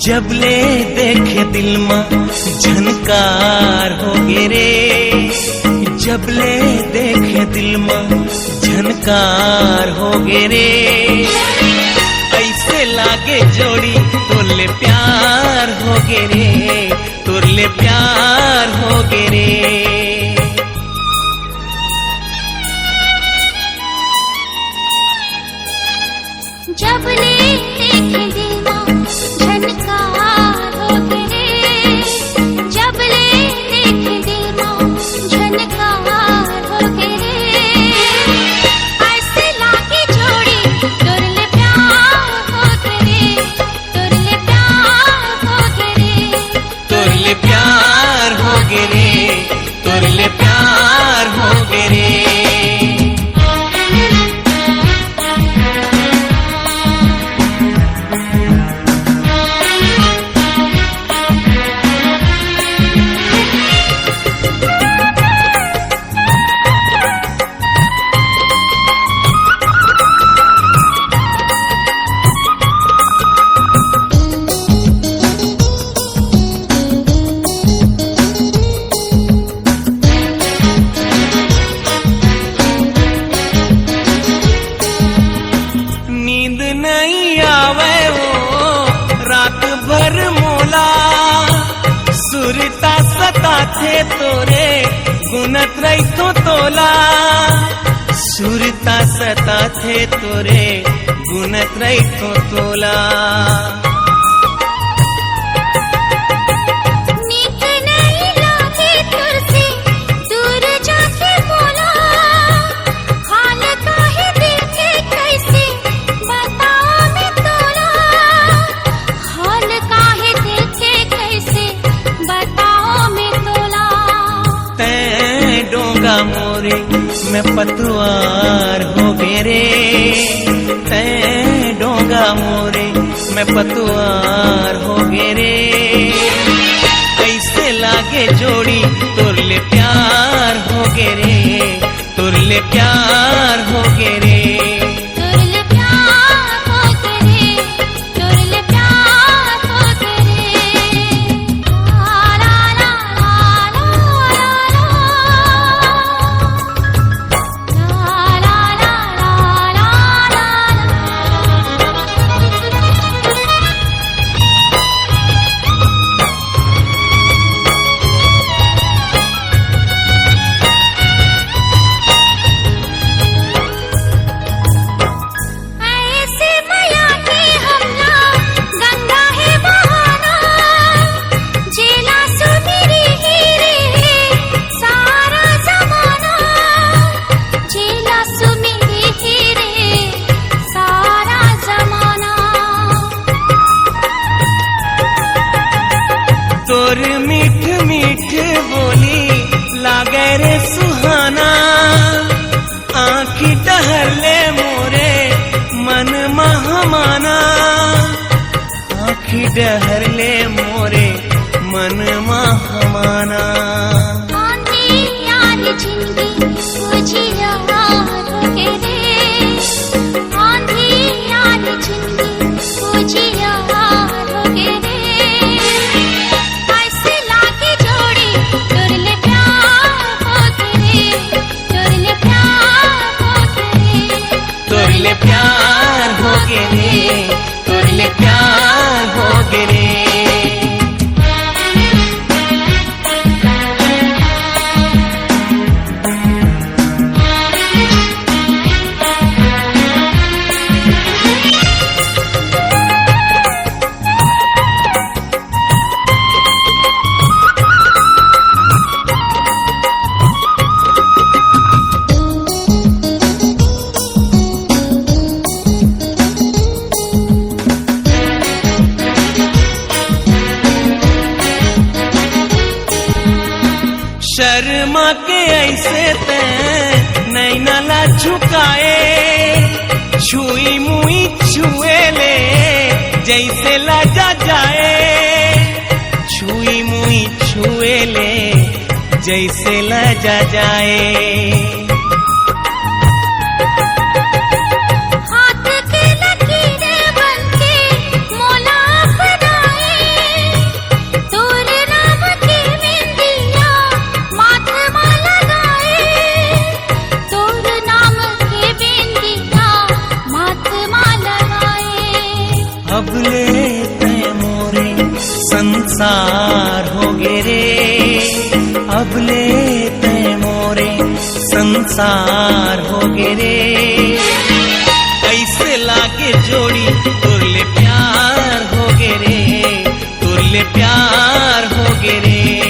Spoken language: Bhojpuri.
जब ले देखे दिल में झनकार हो गे रे, जब ले देखे दिल में झनकार हो गे रे। ऐसे लागे जोड़ी तोरले प्यार हो गे रे, तोरले प्यार हो गे रे। जब ले देखे दिल में झनकार हो गे रे, जब ले देखे दिल में झनकार हो गे रे। ऐसे लागे जोड़ी तोरले प्यार हो गे रे, तोरले प्यार हो गे रे, तोरले प्यार हो गे रे, तोरले प्यार हो गे रे। नींद नहीं आवे वो रात भर मोला, सुरता सता थे तोरे गुनत रही तो तोला, सुरता सता थे तोरे गुनत रही तो तोला। नीक नहीं लागे तुरसे दूर जाके बोला, हाल काहे दिल के कैसे बताओ मैं तोला, हाल काहे दिल के कैसे बताओ मैं तोला। तैं डोंगा मोरे मैं पतवार हो गे रे, तैं डोंगा मोरे मैं पतवार हो गे रे। ऐसे लागे जोड़ी तोरले प्यार हो गे रे, तोरले प्यार हो गे रे। तोरले प्यार हो गे रे, तोरले प्यार हो गे रे। ला ला ला ला ला ला ला ला ला ला। ऐसे माया के हमला गंगा है बहाना, जेला सुमेरी हीरे सारा जमाना, जेला सुमेरी हीरे सारा जमाना। तोर मीठ मीठ बोली लागे रे सुहाना, आँखी टहर ले मोरे मन महमाना, आँखी डहर ले मोरे मन महमाना। आंधी यार जिंदगी उजियार हो गे रे, आंधी यार जिंदगी उजियार हो गे रे। ऐसे लागे जोड़ी तोरले प्यार हो गे रे, तोरले प्यार हो गे रे, तोरले प्यार हो गे रे, तोरले प्यार हो गे रे। शर्मा के ऐसे तैं नहीं नाला झुकाए, छुई मुई छुए ले जैसे लजा जाए, छुई मुई छुए ले जैसे लजा जाए। हाथ के लकीरें बनके मोला अपनाए, औरे संसार हो गे रे। ऐसे लागे जोड़ी तुरले प्यार हो गे रे, तुरले प्यार हो गे रे।